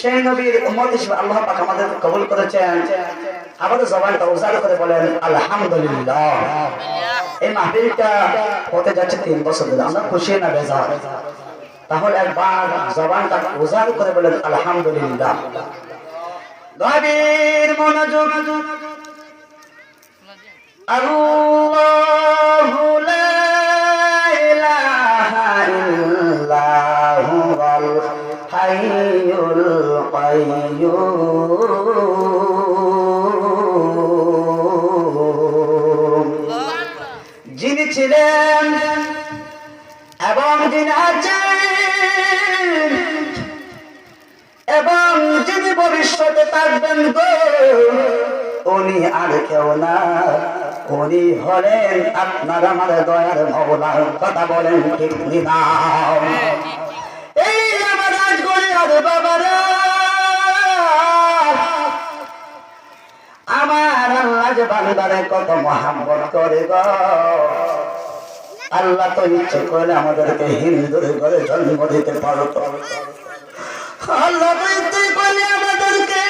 সেই নবীর উম্মত হিসেবে আল্লাহ পাক আমাদেরকে কবুল করেছেন। আমাদের জবানটা উজাড় করে বলেন আলহামদুলিল্লাহ। এই মাহফিলটা হতে যাচ্ছে 3 বছর ধরে, আমরা খুশি না বেজার? তাহলে একবার জবানটা উজাড় করে বলেন আলহামদুলিল্লাহ। নবীর মনোযোগ আল্লাহু লা ইলাহা ইল্লাহু আল হাইয়ুল কাইয়্যুম। যিনি ছিলেন এবং যিনি আছেন এবং যিনি ভবিষ্যতে থাকবেন গো, উনি আর কেউ না, উনি হলেন আপনার আমার দয়ার মওলা। কথা বলেন ঠিক না? এই আমার আজগরে আর বাবারা, আমার আল্লাহ যে বান্দারে কত মহব্বত করে গো। আল্লাহ তো ইচ্ছে করলে আমাদেরকে হিন্দুর ঘরে জন্ম দিতে পারত। আল্লাহ তো ইচ্ছে করলে আমাদেরকে